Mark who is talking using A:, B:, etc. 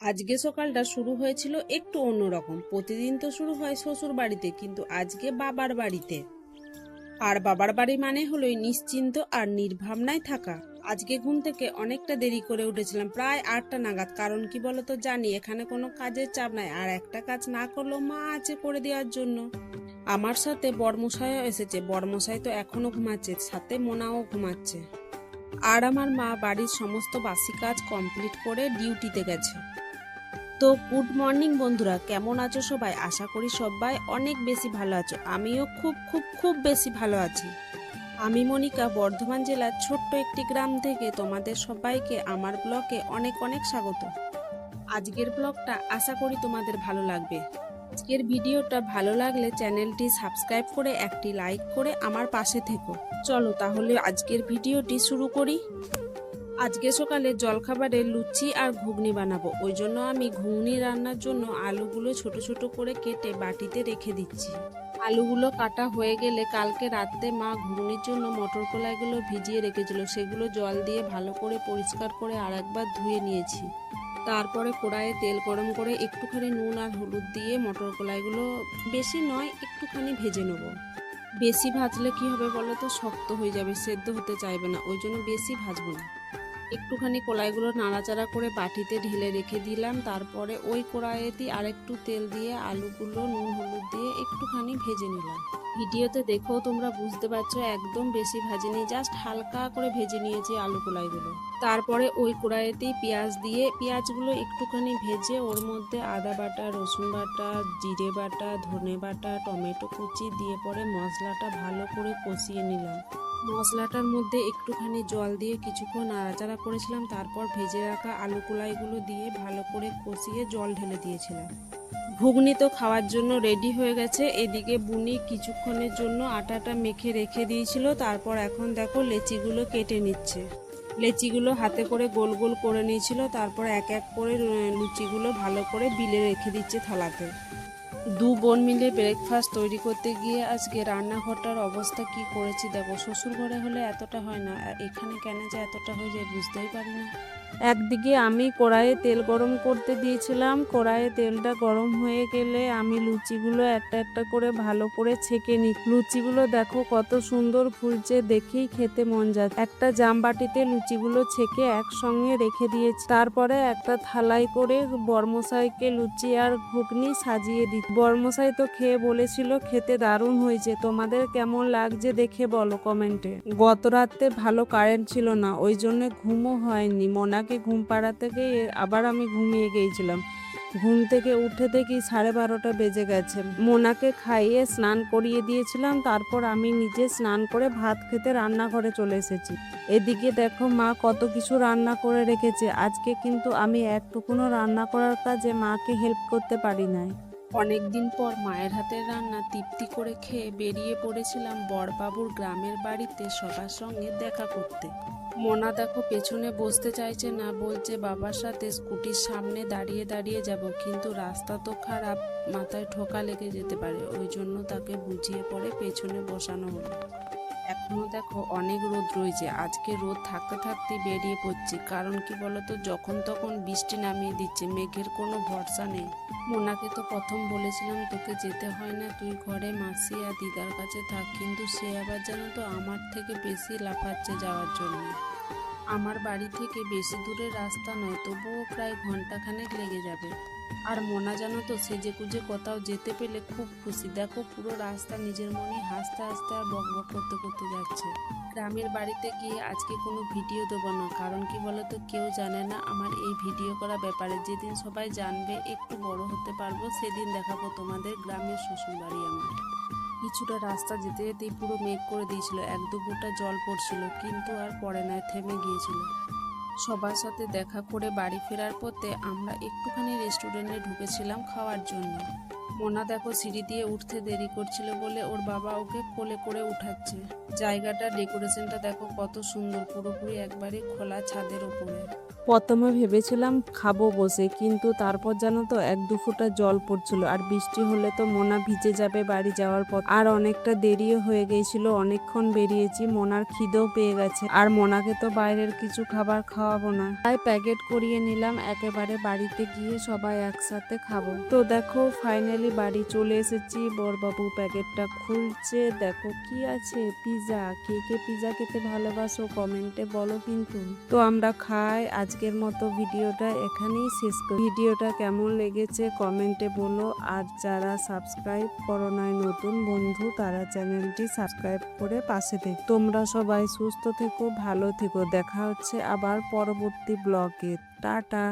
A: আজকে সকালটা শুরু হয়েছিল একটু অন্যরকম। প্রতিদিন তো শুরু হয় শ্বশুর বাড়িতে, কিন্তু আজকে বাবার বাড়িতে। আর বাবার বাড়ি মানে হলোই নিশ্চিন্ত আর নির্ভাবনায় থাকা। আজকে ঘুম থেকে অনেকটা দেরি করে উঠেছিলাম, প্রায় 8টা নাগাদ। কারণ কি বলতো, জানি এখানে কোনো কাজের চাপ নাই, আর একটা কাজ না করলেও মা আছে করে দেওয়ার জন্য। আমার সাথে বড়মশাইও এসেছে। বড়মশাই তো এখনো ঘুমাচ্ছে, সাথে মোনাও ঘুমাচ্ছে। আর আমার মা বাড়ির সমস্ত বাসি কাজ কমপ্লিট করে ডিউটিতে গেছে। তো গুড মর্নিং বন্ধুরা, কেমন আছো সবাই? আশা করি সবাই অনেক বেশি ভালো আছো। আমিও খুব খুব খুব বেশি ভালো আছি। আমি মনিকা, বর্ধমান জেলার ছোট্ট একটি গ্রাম থেকে তোমাদের সবাইকে আমার ব্লগে অনেক অনেক স্বাগত। আজকের ব্লগটা আশা করি তোমাদের ভালো লাগবে। আজকের ভিডিওটা ভালো লাগলে চ্যানেলটি সাবস্ক্রাইব করে একটি লাইক করে আমার পাশে থেকো। চলো তাহলে আজকের ভিডিওটি শুরু করি। আজকে সকালে জলখাবারে লুচি আর ঘুগনি বানাবো। ওই জন্য আমি ঘুগনি রান্নার জন্য আলুগুলো ছোট ছোট করে কেটে বাটিতে রেখে দিচ্ছি। আলুগুলো কাটা হয়ে গেলে কালকে রাতে মা ঘুগনির জন্য মটর কলাইগুলো ভিজিয়ে রেখেছিল, সেগুলো জল দিয়ে ভালো করে পরিষ্কার করে আরেকবার ধুয়ে নিয়েছি। তারপরে কড়াইয়ে তেল গরম করে একটুখানি নুন আর হলুদ দিয়ে মটর কলাইগুলো, বেশি নয়, একটুখানি ভেজে নেব। বেশি ভাজলে কি হবে বলো তো, শক্ত হয়ে যাবে, সেদ্ধ হতে চাইবে না, ওই জন্য বেশি ভাজবো না। একটুখানি কলাইগুলো নাড়াচাড়া করে বাটিতে ঢেলে রেখে দিলাম। তারপরে ওই কড়াইতে আরেকটু তেল দিয়ে আলুগুলো নুন হলুদ দিয়ে একটুখানি ভেজে নিলাম। ভিডিওতে দেখেও তোমরা বুঝতে পারছো একদম বেশি ভাজিনি, জাস্ট হালকা করে ভেজে নিয়েছি আলু কলাইগুলো। তারপরে ওই কড়াইতেই পেঁয়াজ দিয়ে পেঁয়াজগুলো একটুখানি ভেজে ওর মধ্যে আদা বাটা, রসুন বাটা, জিরে বাটা, ধনে বাটা, টমেটো কুচি দিয়ে পরে মশলাটা ভালো করে কষিয়ে নিলাম। মশলাটার মধ্যে একটুখানি জল দিয়ে কিছুক্ষণ নাড়াচাড়া করেছিলাম। তারপর ভেজে রাখা আলু কলাইগুলো দিয়ে ভালো করে কষিয়ে জল ঢেলে দিয়েছিলাম। ঘুগনি তো খাওয়ার জন্য রেডি হয়ে গেছে। এদিকে বুনি কিছুক্ষণের জন্য আটাটা মেখে রেখে দিয়েছিল। তারপর এখন দেখো লেচিগুলো কেটে নিচ্ছে। লেচিগুলো হাতে করে গোল গোল করে নিয়েছিল। তারপর এক এক করে লুচিগুলো ভালো করে বিলে রেখে দিচ্ছে থালাতে। দু বোন মিলে ব্রেকফাস্ট তৈরি করতে গিয়ে আজকে রান্নাঘরটার অবস্থা কি করেছি দেখো। শ্বশুর ঘরে হলে এতটা হয় না, এখানে কেন যে এতটা হয়ে যায় বুঝতেই পারি না। একদিকে আমি কড়াইয়ে তেল গরম করতে দিয়েছিলাম। কড়াইয়ে তেলটা গরম হয়ে গেলে আমি লুচিগুলো একটা একটা করে ভালো করে ছেঁকে নিই। লুচিগুলো দেখো কত সুন্দর ফুলছে, দেখেই খেতে মন যাচ্ছে। একটা জামবাটিতে লুচিগুলো ছেঁকে একসঙ্গে রেখে দিয়েছি। তারপরে একটা থালায় করে বর্মশাইকে লুচি আর ঘুগনি সাজিয়ে দিই। বর্মশাই তো খেয়ে বলেছিল খেতে দারুণ হয়েছে। তোমাদের কেমন লাগছে দেখে বলো কমেন্টে। গত রাতে ভালো কারেন্ট ছিল না, ওই জন্য ঘুমও হয়নি। মোনাকে ঘুম পাড়াতে গিয়ে আবার আমি ঘুমিয়ে গিয়েছিলাম। ঘুম থেকে উঠে দেখি 12:30 বেজে গেছে। মোনাকে খাইয়ে স্নান করিয়ে দিয়েছিলাম। তারপর আমি নিজে স্নান করে ভাত খেতে রান্নাঘরে চলে এসেছি। এদিকে দেখো মা কত কিছু রান্না করে রেখেছে। আজকে কিন্তু আমি একটুকুনও রান্না করার কাজে মাকে হেল্প করতে পারি নাই। অনেকদিন পর মায়ের হাতের রান্না তৃপ্তি করে খেয়ে বেরিয়ে পড়েছিলাম বড়বাবুর গ্রামের বাড়িতে সবার সঙ্গে দেখা করতে। মোনা দেখো পেছনে বসতে চাইছে না, বলছে বাবার সাথে স্কুটির সামনে দাঁড়িয়ে দাঁড়িয়ে যাব, কিন্তু রাস্তা তো খারাপ, মাথায় ঠোকা লেগে যেতে পারে, ওই জন্য তাকে বুঝিয়ে পরে পেছনে বসানো হলো। এখনো দেখো অনেক রোদ রয়েছে। আজকে রোদ থাকতে থাকতে বেরিয়ে পড়ছি, কারণ কি বলতো, যখন তখন বৃষ্টি নামিয়ে দিচ্ছে, মেঘের কোনো ভরসা নেই। মোনাকে তো প্রথম বলেছিলাম তোকে যেতে হয় না, তুই ঘরে মাসি আর দিদার কাছে থাক, কিন্তু সে আবার জানো তো আমার থেকে বেশি লাফাচ্ছে যাওয়ার জন্য। আমার বাড়ি থেকে বেশি দূরের রাস্তা নয়, তবুও প্রায় ঘন্টাখানেক লেগে যাবে। আর মোনা জানো তো সেজে গুজে কোথাও যেতে পেলে খুব খুশি। দেখো পুরো রাস্তা নিজের মনে হাসতে হাসতে আর বক বক করতে করতে যাচ্ছে। গ্রামের বাড়িতে গিয়ে আজকে কোনো ভিডিও দেবো না, কারণ কি বলতো, কেউ জানে না আমার এই ভিডিও করা ব্যাপারে। যেদিন সবাই জানবে, একটু বড় হতে পারবো, সেদিন দেখাবো তোমাদের গ্রামের শ্বশুর বাড়ি আমার। কিছুটা রাস্তা যেতে যেতেই পুরো মেঘ করে দিয়েছিল, এক দু ফোঁটা জল পড়ছিল, কিন্তু আর পড়ে না, থেমে গিয়েছিল। সবার সাথে দেখা করে বাড়ি ফেরার পথে আমরা একটুখানি রেস্টুরেন্টে ঢুকেছিলাম খাওয়ার জন্য। মোনা দেখো সিঁড়ি দিয়ে উঠতে দেরি করছিল বলে ওর বাবা ওকে কোলে করে উঠাচ্ছে। জায়গাটা ডেকোরেশনটা দেখো কত সুন্দর, পুরোপুরি একবারে খোলা ছাদের উপরে।
B: প্রথমে ভেবেছিলাম খাবো বসে, কিন্তু তারপর জানো তো 1-2 ফোঁটা জল পড়ছিল, আর বৃষ্টি হলে তো মোনা ভিজে যাবে বাড়ি যাওয়ার পর। আর অনেকটা দেরিও হয়ে গিয়েছিল, অনেকক্ষণ বেরিয়েছি, মোনার খিদেও পেয়ে গেছে, আর মোনাকে তো বাইরের কিছু খাবার খাওয়াবো না, তাই প্যাকেট করিয়ে নিলাম, একেবারে বাড়িতে গিয়ে সবাই একসাথে খাবো। তো দেখো ফাইনালি বাড়ি চলে এসেছি, বড়বাবু প্যাকেটটা খুলছে, দেখো কি আছে, পিৎজা। কে কে পিৎজা খেতে ভালোবাসো কমেন্টে বলো কিন্তু। তো আমরা খাই। আজকের মতো ভিডিওটা এখানেই শেষ করি। ভিডিওটা কেমন লেগেছে কমেন্টে বলো, আর যারা সাবস্ক্রাইব করো নাই নতুন বন্ধু, তারা চ্যানেলটি সাবস্ক্রাইব করে পাশে থেকো। তোমরা সবাই সুস্থ থেকো, ভালো থেকো, দেখা হচ্ছে আবার পরবর্তী ব্লগে। টাটা।